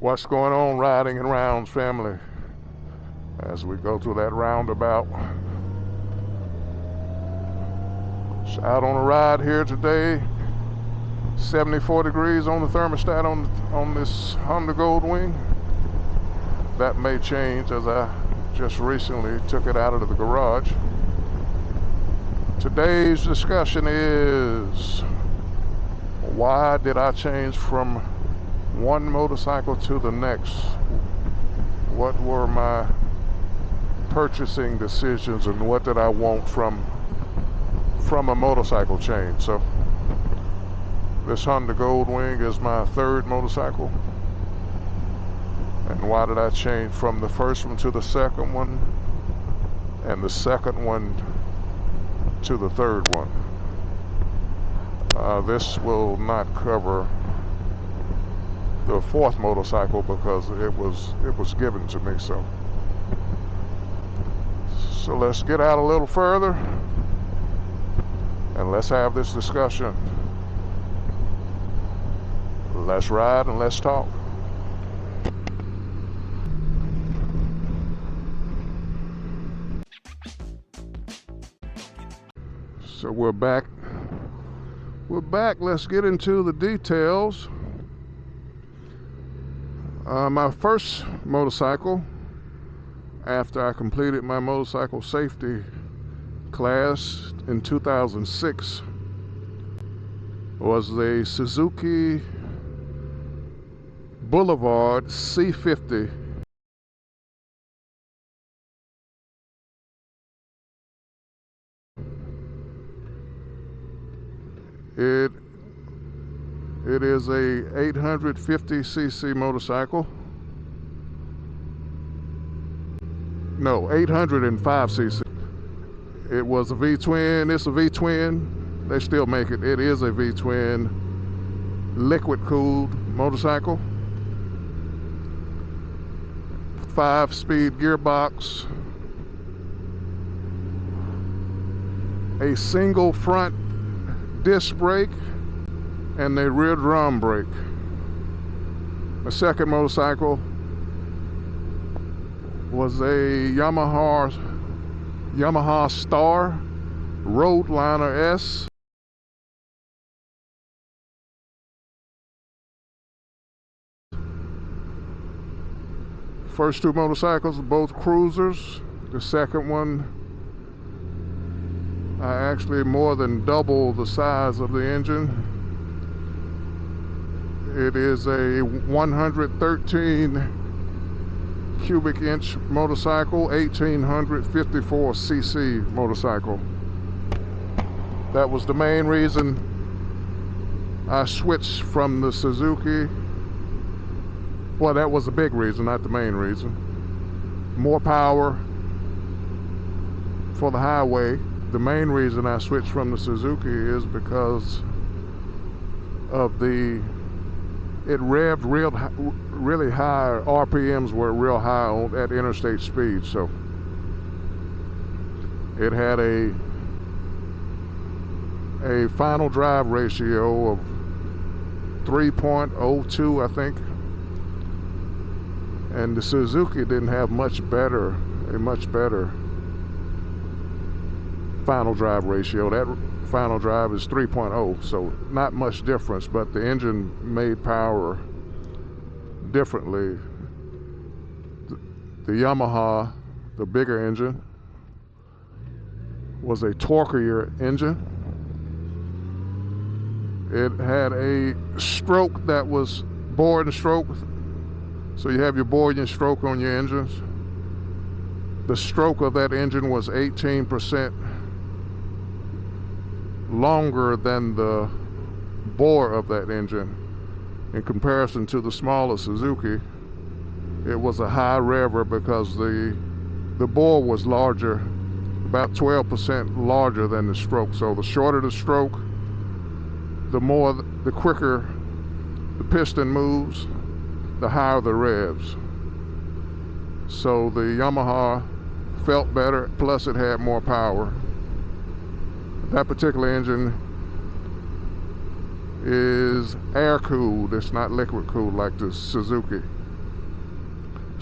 What's going on, Riding and Rounds family? As we go through that roundabout, just out on a ride here today. 74 degrees on the thermostat on this Honda Goldwing. That may change as I just recently took it out of the garage. Today's discussion is, why did I change from one motorcycle to the next? What were my purchasing decisions and what did I want from a motorcycle change? So this Honda Goldwing is my third motorcycle. And why did I change from the first one to the second one and the second one to the third one? This will not cover the fourth motorcycle because it was given to me. So let's get out a little further and let's have this discussion. Let's ride and let's talk. So we're back. Let's get into the details. My first motorcycle, after I completed my motorcycle safety class in 2006, was a Suzuki Boulevard C50. It is a 850cc motorcycle. No, 805cc. It was a V-twin. It's a V-twin. They still make it. It is a V-twin liquid-cooled motorcycle. 5-speed gearbox. A single front disc brake and a rear drum brake. My second motorcycle was a Yamaha Star Roadliner S. First two motorcycles are both cruisers. The second one, I actually more than double the size of the engine. It is a 113 cubic inch motorcycle, 1854cc motorcycle. That was the main reason I switched from the Suzuki. Well, that was a big reason, not the main reason. More power for the highway. The main reason I switched from the Suzuki is because of it revved really high. RPMs were real high at interstate speed, so it had a final drive ratio of 3.02, I think, and the Suzuki didn't have a much better final drive ratio. That final drive is 3.0, so not much difference, but the engine made power differently. The Yamaha, the bigger engine, was a torquier engine. It had a stroke that was bore and stroke, so you have your bore and stroke on your engines. The stroke of that engine was 18% longer than the bore of that engine. In comparison to the smaller Suzuki, it was a high revver because the bore was larger, about 12% larger than the stroke. So the shorter the stroke, the quicker the piston moves, the higher the revs. So the Yamaha felt better, plus it had more power. That particular engine is air cooled. It's not liquid cooled like the Suzuki.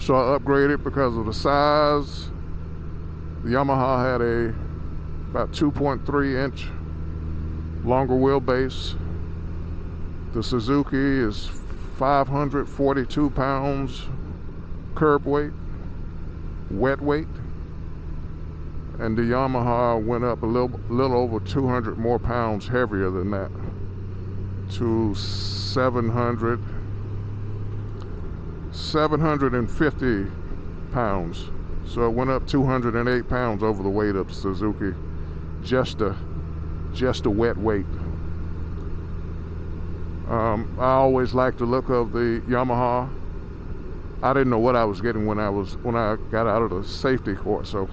So I upgraded because of the size. The Yamaha had about 2.3 inch longer wheelbase. The Suzuki is 542 pounds curb weight, wet weight, and the Yamaha went up a little over 200 more pounds heavier than that, to 750 pounds. So it went up 208 pounds over the weight of the Suzuki, just a wet weight. I always liked the look of the Yamaha. I didn't know what I was getting when I got out of the safety course, so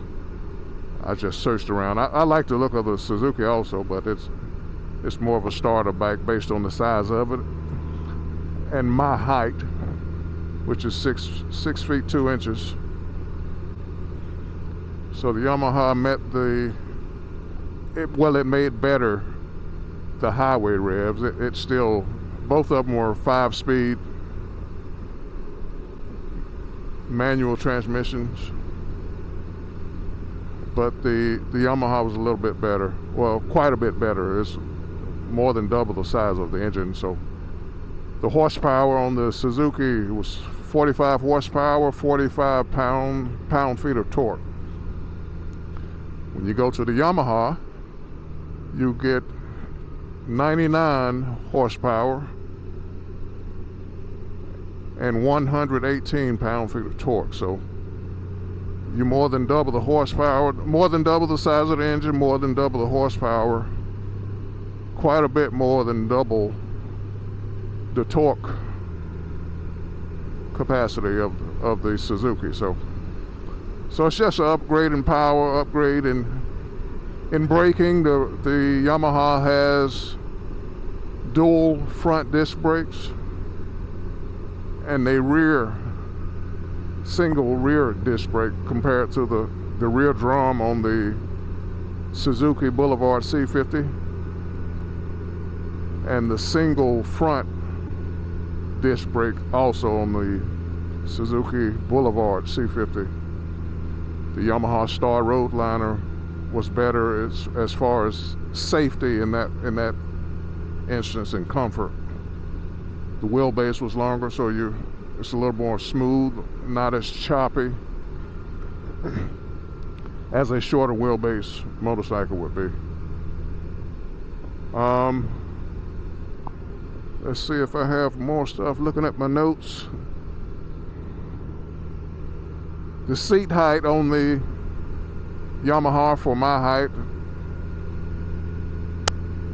I just searched around. I like the look of the Suzuki also, but it's more of a starter bike based on the size of it and my height, which is 6 feet 2 inches. So the Yamaha met it made better the highway revs. It still, both of them were 5-speed manual transmissions, but the Yamaha was a little bit better. Well, quite a bit better. It's more than double the size of the engine. So the horsepower on the Suzuki was 45 horsepower, 45 pound-feet of torque. When you go to the Yamaha, you get 99 horsepower and 118 pound-feet of torque. So you more than double the horsepower, more than double the size of the engine, more than double the horsepower, quite a bit more than double the torque capacity of the Suzuki. So it's just an upgrade in power, upgrade in braking. The Yamaha has dual front disc brakes, and they single rear disc brake compared to the rear drum on the Suzuki Boulevard C50, and the single front disc brake also on the Suzuki Boulevard C50. The Yamaha Star Roadliner was better as far as safety in that instance and comfort. The wheelbase was longer, so it's a little more smooth, not as choppy as a shorter wheelbase motorcycle would be. Let's see if I have more stuff. Looking at my notes, the seat height on the Yamaha for my height,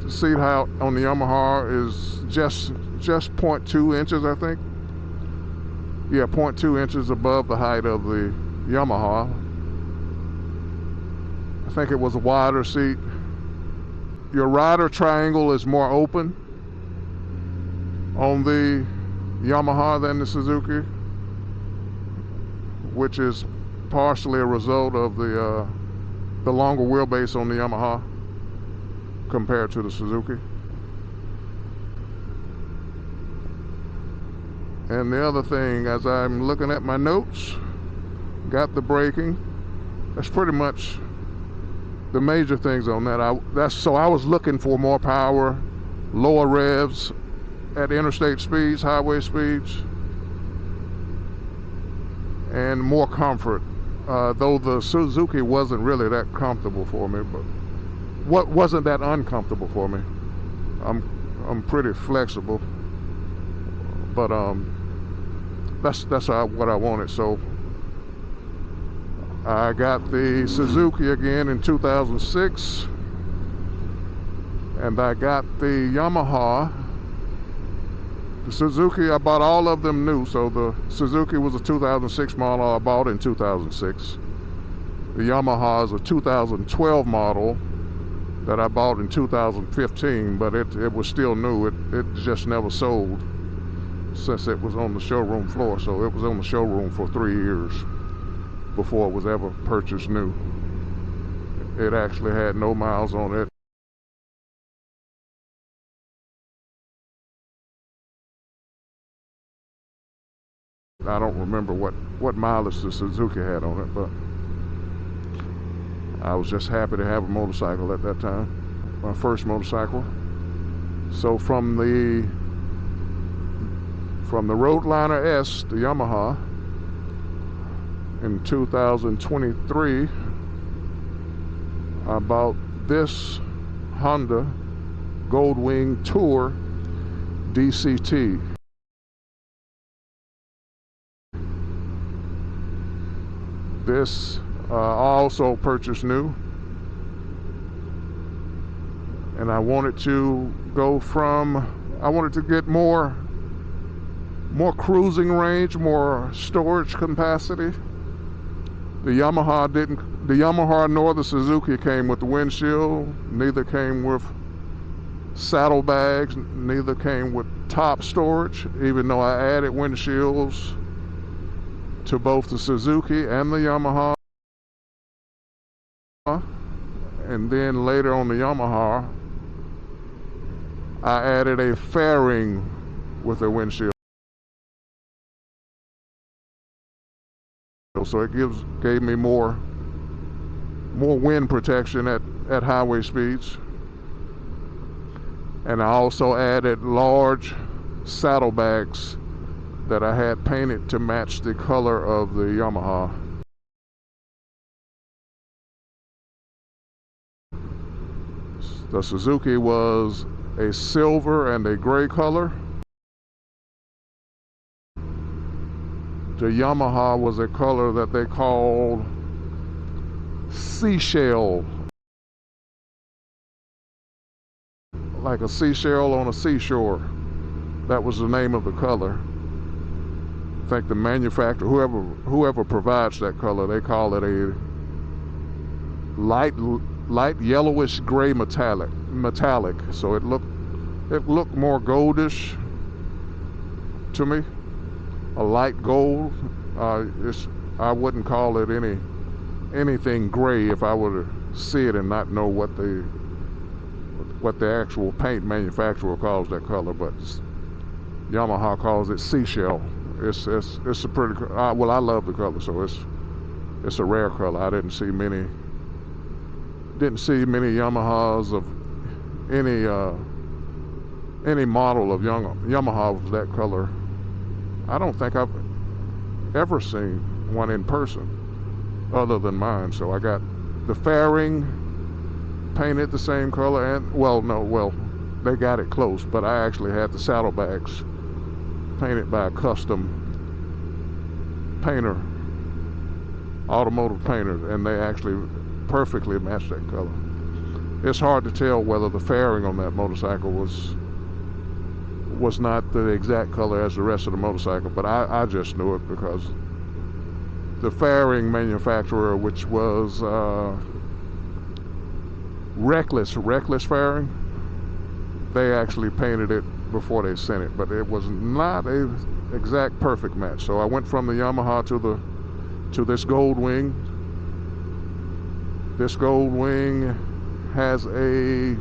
the seat height on the Yamaha is just 0.2 inches, I think. Yeah, 0.2 inches above the height of the Yamaha. I think it was a wider seat. Your rider triangle is more open on the Yamaha than the Suzuki, which is partially a result of the longer wheelbase on the Yamaha compared to the Suzuki. And the other thing, as I'm looking at my notes, got the braking. That's pretty much the major things on that. So I was looking for more power, lower revs at interstate speeds, highway speeds, and more comfort. Though the Suzuki wasn't really that comfortable for me, but what wasn't that uncomfortable for me. I'm pretty flexible, but that's what I wanted. So I got the Suzuki again in 2006, and I got the Yamaha. The Suzuki, I bought all of them new. So the Suzuki was a 2006 model I bought in 2006. The Yamaha is a 2012 model that I bought in 2015, but it was still new. It just never sold since it was on the showroom floor. So it was on the showroom for 3 years before it was ever purchased new. It actually had no miles on it. I don't remember what mileage the Suzuki had on it, but I was just happy to have a motorcycle at that time, my first motorcycle. So from the Roadliner S, the Yamaha, in 2023, I bought this Honda Goldwing Tour DCT. This I also purchased new, and I wanted to get more cruising range, more storage capacity. The Yamaha nor the Suzuki came with the windshield, neither came with saddlebags, neither came with top storage, even though I added windshields to both the Suzuki and the Yamaha. And then later on the Yamaha, I added a fairing with a windshield. So it gave me more wind protection at highway speeds. And I also added large saddlebags that I had painted to match the color of the Yamaha. The Suzuki was a silver and a gray color. The Yamaha was a color that they called seashell, like a seashell on a seashore. That was the name of the color. I think the manufacturer, whoever provides that color, they call it a light yellowish gray metallic. So it looked more goldish to me, a light gold. I wouldn't call it anything gray if I were to see it and not know what the actual paint manufacturer calls that color, but Yamaha calls it seashell. It's a pretty well, I love the color, so it's a rare color. I didn't see many Yamahas of any model of Yamaha with that color. I don't think I've ever seen one in person other than mine. So I got the fairing painted the same color, and they got it close, but I actually had the saddlebags painted by a custom painter, automotive painter, and they actually perfectly matched that color. It's hard to tell whether the fairing on that motorcycle was not the exact color as the rest of the motorcycle, but I just knew it because the fairing manufacturer, which was Reckless Fairing, they actually painted it before they sent it, but it was not a exact perfect match. So I went from the Yamaha to this Goldwing. This Goldwing has a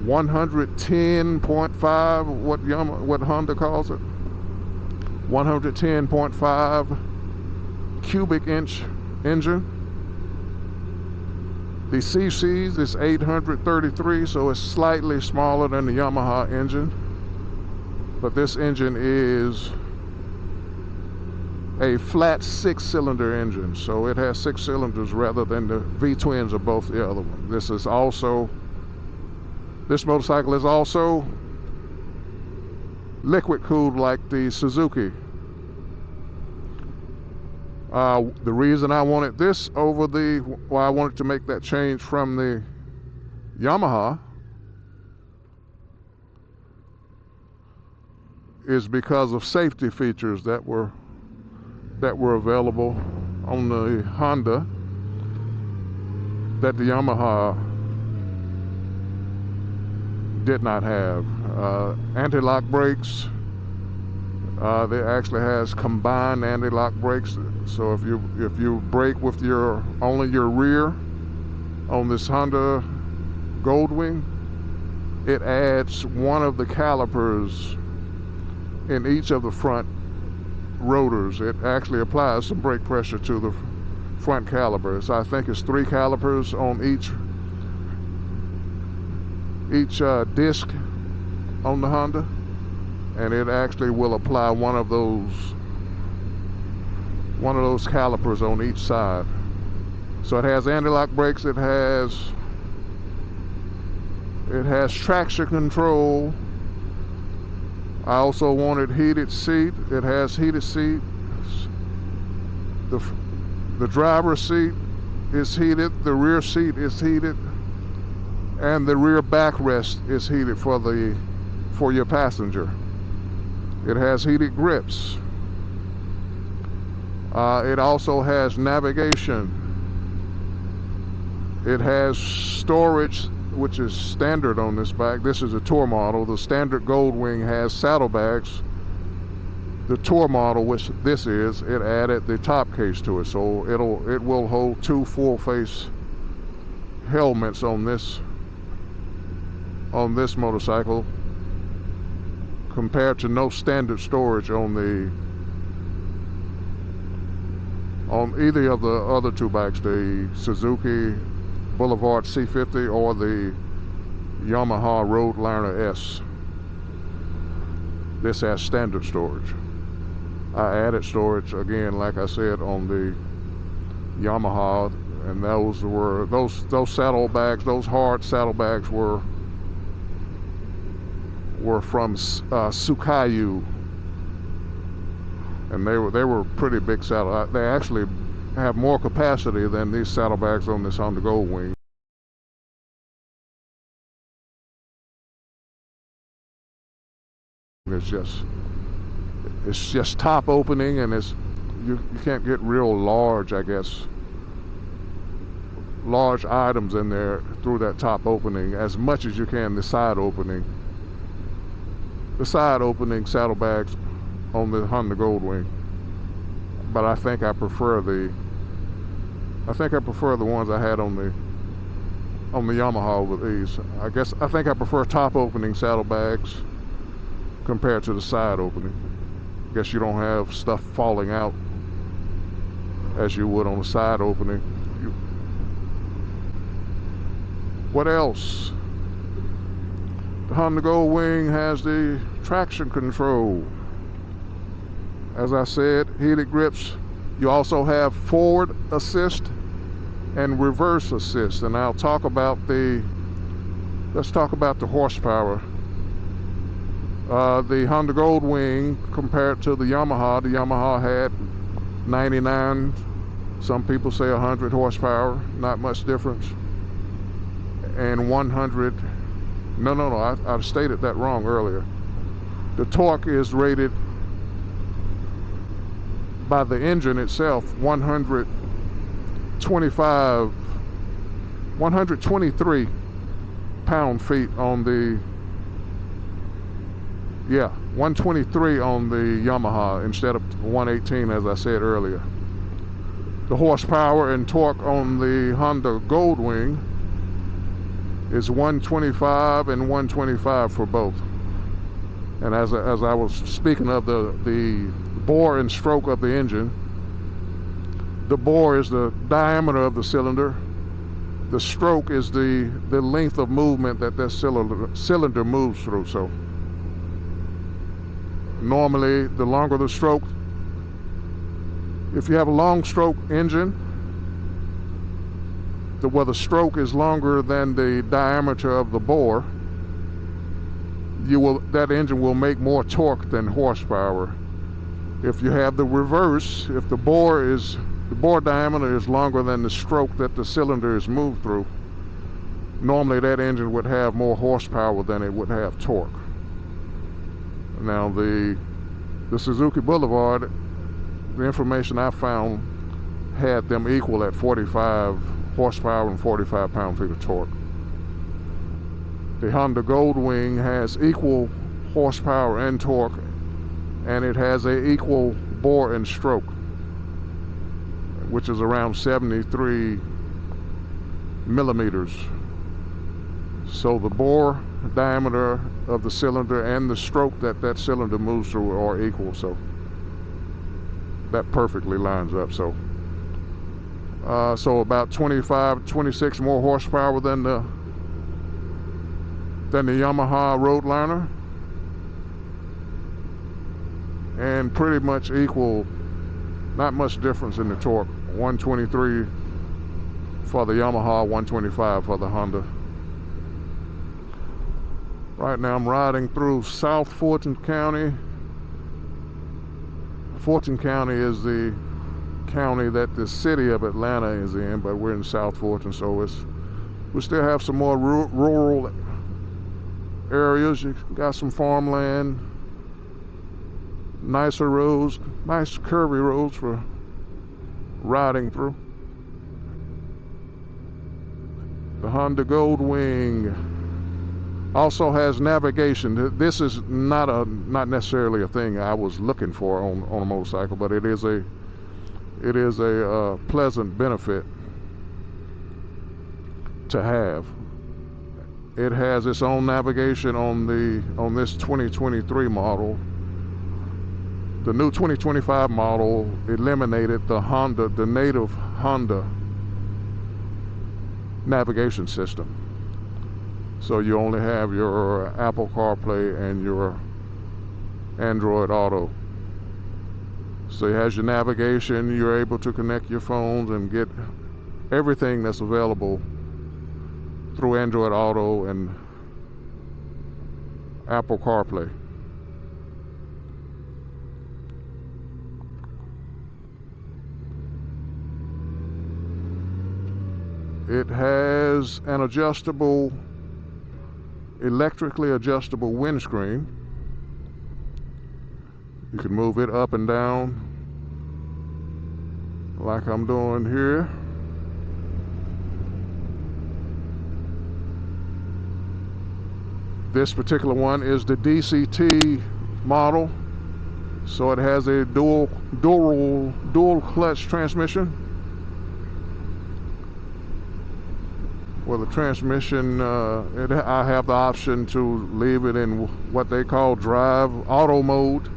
110.5, what Honda calls it, 110.5 cubic inch engine. The CCs is 833, so it's slightly smaller than the Yamaha engine, but this engine is a flat 6-cylinder engine, so it has 6 cylinders rather than the V-twins of both the other one. This motorcycle is also liquid cooled like the Suzuki. The reason I wanted this I wanted to make that change from the Yamaha is because of safety features that were available on the Honda that the Yamaha did not have. Anti-lock brakes. It actually has combined anti-lock brakes. So if you brake with only your rear on this Honda Goldwing, it adds one of the calipers in each of the front rotors. It actually applies some brake pressure to the front calipers. I think it's 3 calipers on each disc on the Honda, and it actually will apply one of those calipers on each side. So it has anti-lock brakes. It has traction control. I also wanted heated seat. It has heated seat. The driver's seat is heated. The rear seat is heated, and the rear backrest is heated for your passenger. It has heated grips. It also has navigation. It has storage, which is standard on this bike. This is a Tour model. The standard Goldwing has saddlebags. The Tour model, which this is, it added the top case to it, so it will hold 2 full face helmets on this motorcycle, compared to no standard storage on either of the other 2 bikes, the Suzuki Boulevard C50 or the Yamaha Roadliner S. This has standard storage. I added storage again, like I said, on the Yamaha, and those saddlebags, those hard saddlebags were from Suzuki, and they were pretty big saddle. They actually have more capacity than these saddlebags on this Honda Goldwing. It's just top opening, and you can't get real large, I guess, large items in there through that top opening as much as you can the side opening saddlebags on the Honda Goldwing. But I think I prefer the ones I had on the Yamaha over these. I think I prefer top opening saddlebags compared to the side opening. I guess you don't have stuff falling out as you would on the side opening. What else? The Honda Goldwing has the traction control. As I said, heated grips. You also have forward assist and reverse assist, and let's talk about the horsepower. The Honda Goldwing, compared to the Yamaha had 99, some people say 100 horsepower, not much difference, and 100. No, I stated that wrong earlier. The torque is rated by the engine itself 123 pound-feet on the 123 on the Yamaha instead of 118, as I said earlier. The horsepower and torque on the Honda Goldwing is 125 and 125 for both. And as I was speaking of the bore and stroke of the engine, the bore is the diameter of the cylinder. The stroke is the length of movement that cylinder moves through. So normally, the longer the stroke, if you have a long stroke engine, the stroke is longer than the diameter of the bore, that engine will make more torque than horsepower. If you have the reverse, if the bore diameter is longer than the stroke that the cylinder is moved through, normally that engine would have more horsepower than it would have torque. Now the Suzuki Boulevard, the information I found had them equal at 45 horsepower and 45 pound-feet of torque. The Honda Goldwing has equal horsepower and torque, and it has an equal bore and stroke, which is around 73 millimeters. So the bore diameter of the cylinder and the stroke that cylinder moves through are equal. So that perfectly lines up. So so about 25, 26 more horsepower than the Yamaha Roadliner, and pretty much equal, not much difference in the torque. 123 for the Yamaha, 125 for the Honda. Right now I'm riding through South Fulton County. Fulton County is the county that the city of Atlanta is in, but we're in South Fulton, so we still have some more rural areas. You got some farmland, nicer roads, nice curvy roads for riding through. The Honda Goldwing also has navigation. This is not necessarily a thing I was looking for on a motorcycle, but it is a pleasant benefit to have. It has its own navigation on this 2023 model. The new 2025 model eliminated the native Honda navigation system. So you only have your Apple CarPlay and your Android Auto. So it has your navigation. You're able to connect your phones and get everything that's available through Android Auto and Apple CarPlay. It has an electrically adjustable windscreen. You can move it up and down like I'm doing here. This particular one is the DCT model, so it has a dual clutch transmission. Well, the transmission, I have the option to leave it in what they call drive auto mode,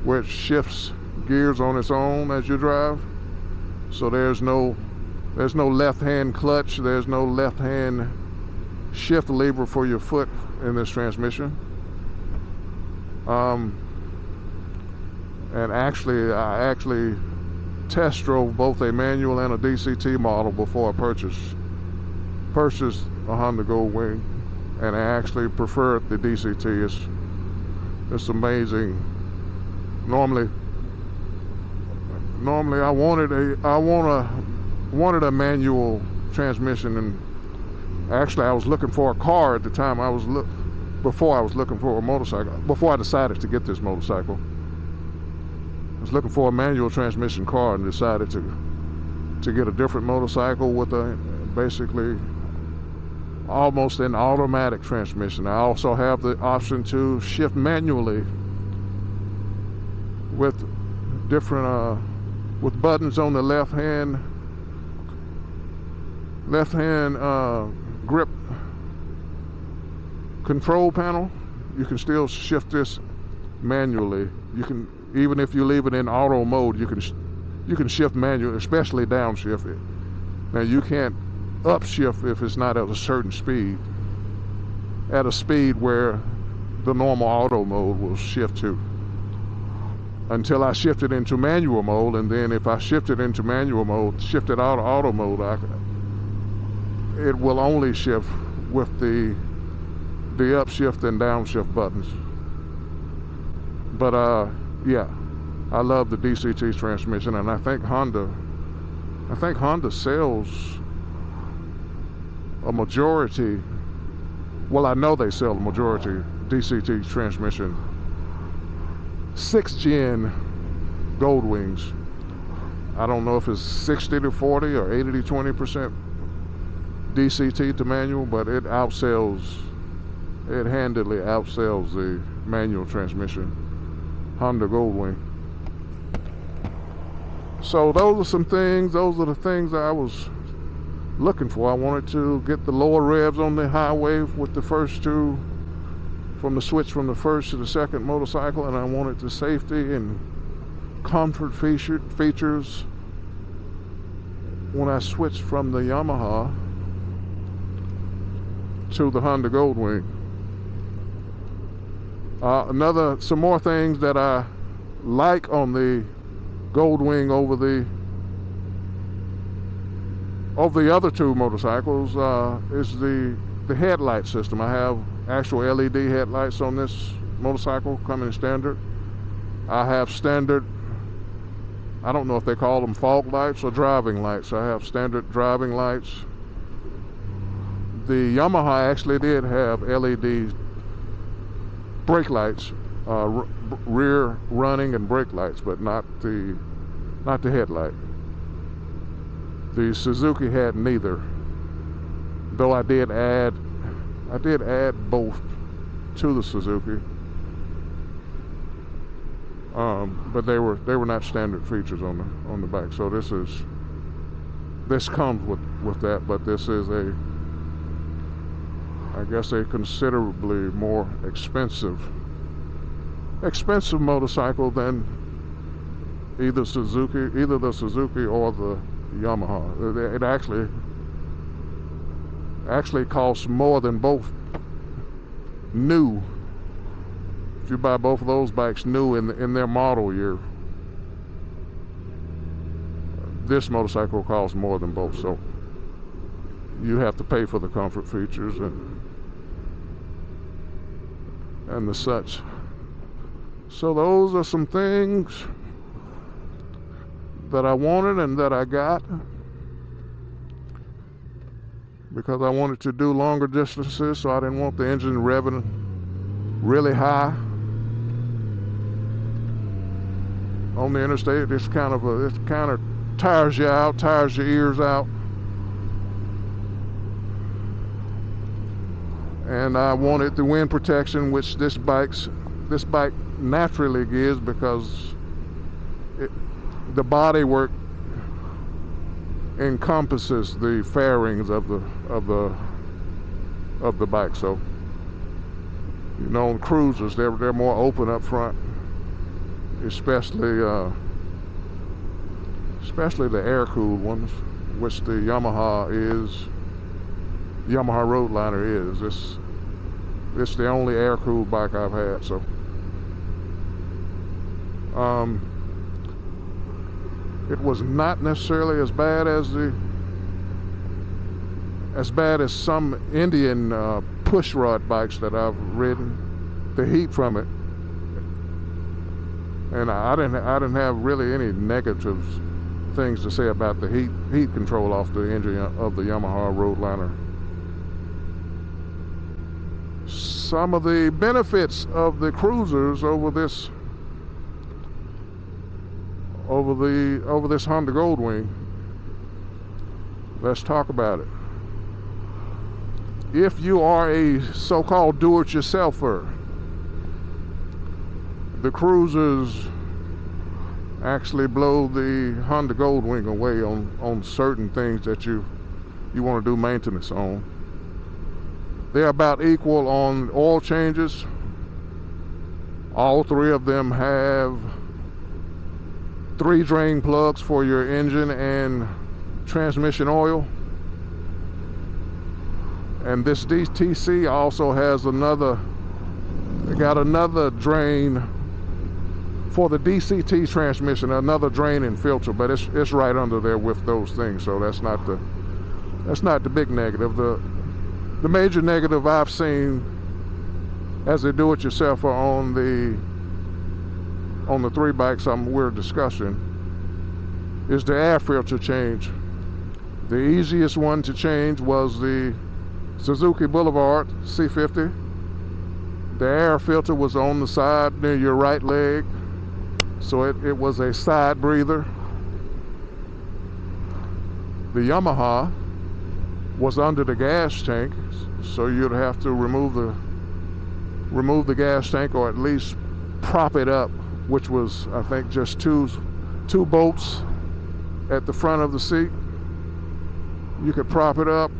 which shifts gears on its own as you drive. So there's no left-hand clutch, there's no left-hand shift lever for your foot in this transmission. And I actually test drove both a manual and a DCT model before I purchased a Honda Goldwing, and I actually preferred the DCT. It's amazing. Normally I wanted a manual transmission, and actually I was looking for a car at the time. Before I was looking for a motorcycle. Before I decided to get this motorcycle, I was looking for a manual transmission car and decided to get a different motorcycle with basically almost an automatic transmission. I also have the option to shift manually with different with buttons on the left hand grip control panel. You can still shift this manually. You can, even if you leave it in auto mode, you can shift manually, especially downshift it. Now you can't upshift if it's not at a certain speed, at a speed where the normal auto mode will shift to, until I shift it into manual mode. And then if I shift it into manual mode, shift it out of auto mode, it will only shift with the upshift and downshift buttons. But yeah, I love the DCT transmission, and I think Honda sells a majority, well, I know they sell a majority DCT transmission 6th gen Goldwings. I don't know if it's 60-40 or 80-20% DCT to manual, but it handily outsells the manual transmission Honda Goldwing. So those are the things I was looking for. I wanted to get the lower revs on the highway with the first two, from the switch from the first to the second motorcycle, and I wanted the safety and comfort features when I switched from the Yamaha to the Honda Goldwing. Some more things that I like on the Goldwing over the other two motorcycles is the headlight system. I have actual LED headlights on this motorcycle coming standard. I have standard, I don't know if they call them fog lights or driving lights. I have standard driving lights. The Yamaha actually did have LED brake lights, rear running and brake lights, but not the headlight. The Suzuki had neither, though I did add both to the Suzuki, but they were not standard features on the bike. So this comes with that, but this is I guess a considerably more expensive motorcycle than either the Suzuki or the Yamaha. It actually costs more than both new. If you buy both of those bikes new in their model year, this motorcycle costs more than both. So you have to pay for the comfort features and the such. So those are some things that I wanted and that I got, because I wanted to do longer distances, so I didn't want the engine revving really high on the interstate. It kind of tires you out, tires your ears out. And I wanted the wind protection, which this bike naturally gives, because the bodywork encompasses the fairings of the bike. So, you know, on cruisers, they're more open up front, especially the air-cooled ones, which the Yamaha Roadliner is. It's the only air-cooled bike I've had. So, it was not necessarily as bad as some Indian pushrod bikes that I've ridden. The heat from it, and I didn't have really any negative things to say about the heat control off the engine of the Yamaha Roadliner. Some of the benefits of the cruisers over this Honda Goldwing. Let's talk about it. If you are a so-called do-it-yourselfer, the cruisers actually blow the Honda Goldwing away on certain things that you want to do maintenance on. They're about equal on oil changes. All three of them have 3 drain plugs for your engine and transmission oil. And this DTC also has another drain for the DCT transmission, another drain and filter, but it's right under there with those things. So that's not the big negative. The major negative I've seen as a do-it-yourselfer on the 3 bikes we're discussing is the air filter change. The easiest one to change was the Suzuki Boulevard C50. The air filter was on the side near your right leg, so it was a side breather. The Yamaha was under the gas tank, so you'd have to remove the gas tank, or at least prop it up, which was, I think, just two bolts at the front of the seat. You could prop it up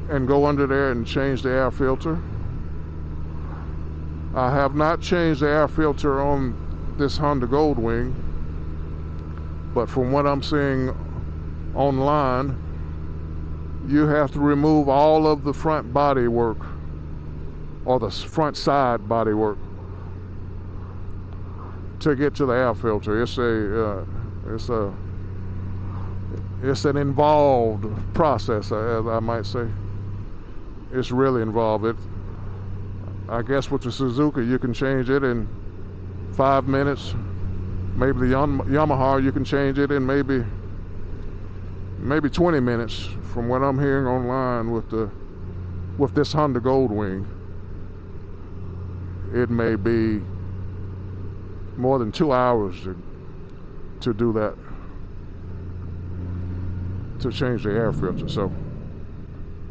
and go under there and change the air filter. I have not changed the air filter on this Honda Goldwing, but from what I'm seeing online, you have to remove all of the front body work, or the front side body work, to get to the air filter. It's an involved process, as I might say. It's really involved. I guess with the Suzuki you can change it in 5 minutes. Maybe the Yamaha you can change it in maybe 20 minutes. From what I'm hearing online with this Honda Goldwing, it may be more than 2 hours to do that, to change the air filter. So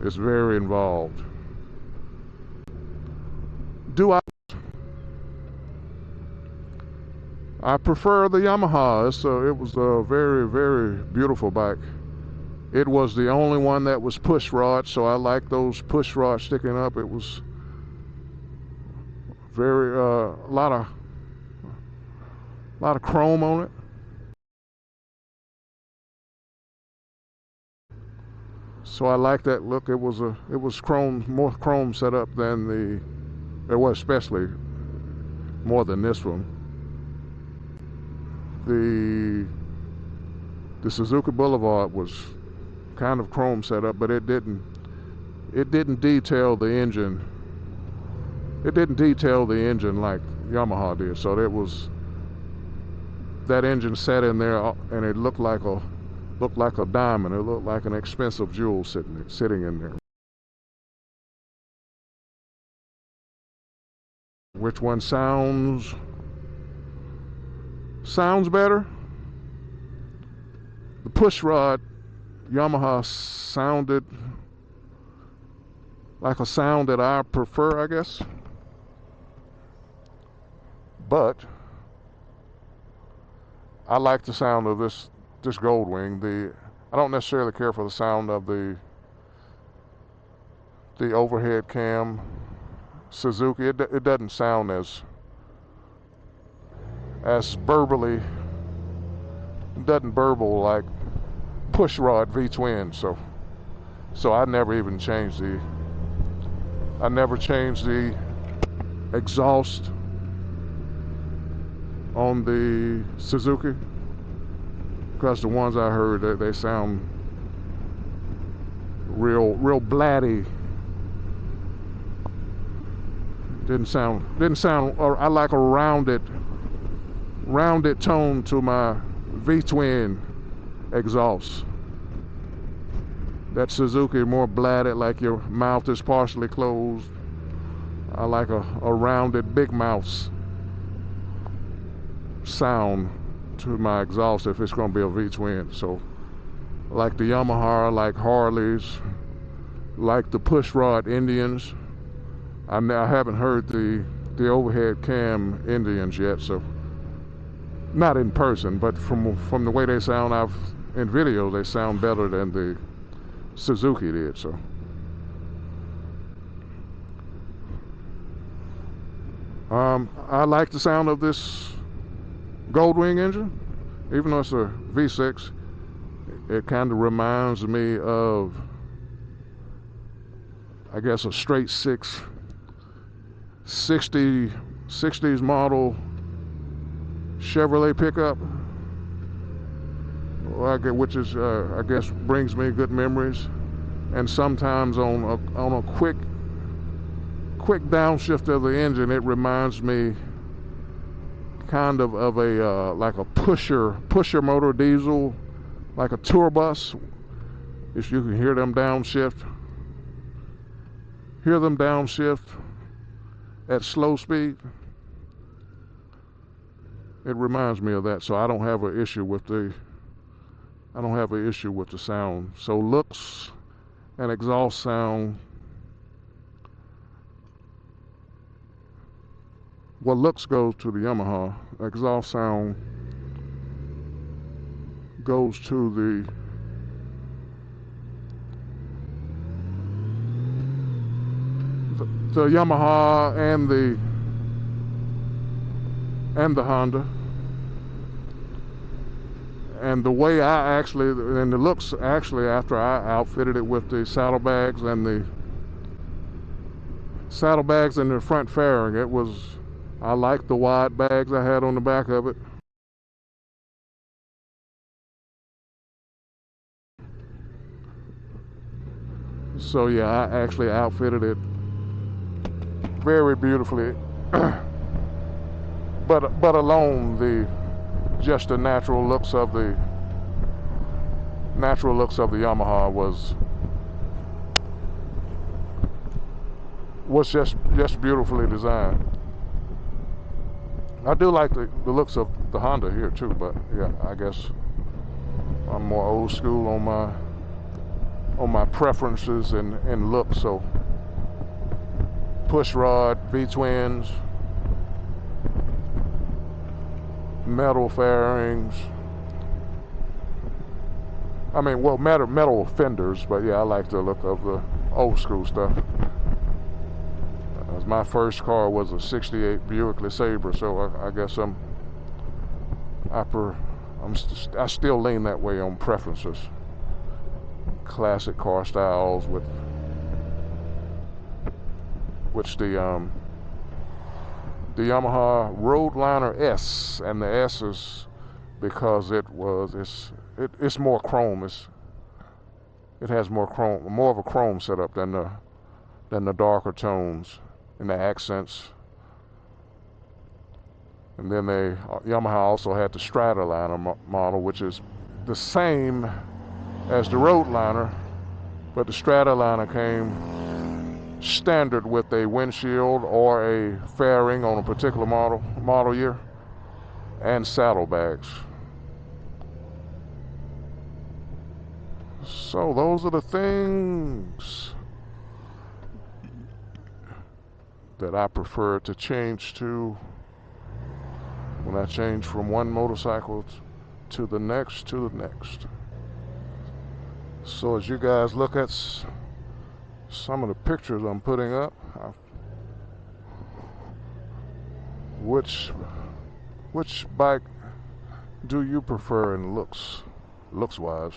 it's very involved. I prefer the Yamaha. It was a very, very beautiful bike. It was the only one that was push rod, so I like those push rods sticking up. It was very a lot of chrome on it. So I like that look. It was chrome, more chrome set up than especially more than this one. The Suzuki Boulevard was kind of chrome set up, but it didn't detail the engine. It didn't detail the engine like Yamaha did. So that engine sat in there, and it looked like a diamond. It looked like an expensive jewel sitting in there. Which one sounds better? The push rod Yamaha sounded like a sound that I prefer, I guess. But I like the sound of this Goldwing. I don't necessarily care for the sound of the overhead cam Suzuki. It doesn't sound as burbly. It doesn't burble like push rod V-twin. So I never changed the exhaust on the Suzuki, because the ones I heard, they sound real blatty. Didn't sound. I like a rounded tone to my V-twin exhaust. That Suzuki more blatted, like your mouth is partially closed. I like a rounded big mouth sound to my exhaust if it's going to be a V-twin. So like the Yamaha, like Harleys, like the push rod Indians. I haven't heard the overhead cam Indians yet, so not in person, but from the way they sound in videos, they sound better than the Suzuki did. So I like the sound of this Goldwing engine. Even though it's a V6, it kind of reminds me of, I guess, a straight 60s model Chevrolet pickup, which is I guess brings me good memories. And sometimes on a quick downshift of the engine, it reminds me kind of a like a pusher motor diesel, like a tour bus. If you can hear them downshift at slow speed, it reminds me of that. So I don't have an issue with the sound. So looks and exhaust sound. Well, looks goes to the Yamaha. Exhaust sound goes to the Yamaha and and the Honda. And the way I actually, and the looks actually after I outfitted it with the saddlebags and the front fairing, it was, I liked the wide bags I had on the back of it. So yeah, I actually outfitted it very beautifully. but alone, just the natural looks of the Yamaha was just beautifully designed. I do like the looks of the Honda here too, but yeah, I guess I'm more old school on my preferences and look. So push rod, V-twins, metal fairings. I mean, well, metal fenders, but yeah, I like the look of the old school stuff. My first car was a '68 Buick LeSabre, so I guess I still lean that way on preferences. Classic car styles with which the Yamaha Roadliner S, and the S is because it's more chrome. It has more of a chrome setup than the darker tones and the accents. And then Yamaha also had the Stradaliner model, which is the same as the Roadliner, but the Stradaliner came standard with a windshield or a fairing on a particular model year, and saddlebags. So those are the things that I prefer to change to when I change from one motorcycle to the next. So as you guys look at some of the pictures I'm putting up, which bike do you prefer in looks wise?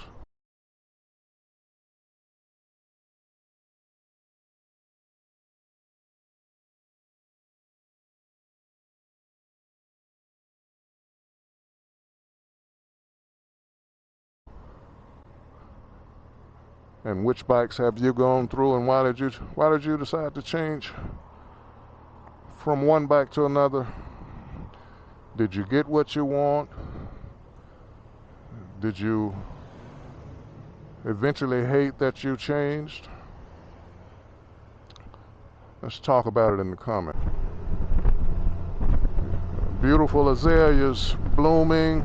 And which bikes have you gone through, and why did you decide to change from one bike to another? Did you get what you want? Did you eventually hate that you changed? Let's talk about it in the comments. Beautiful azaleas blooming.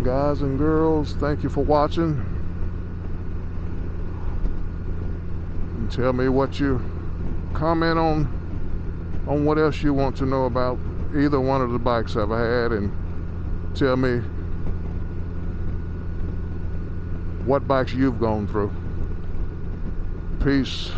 Guys and girls, thank you for watching. And tell me what you comment on what else you want to know about either one of the bikes I've had, and tell me what bikes you've gone through. Peace.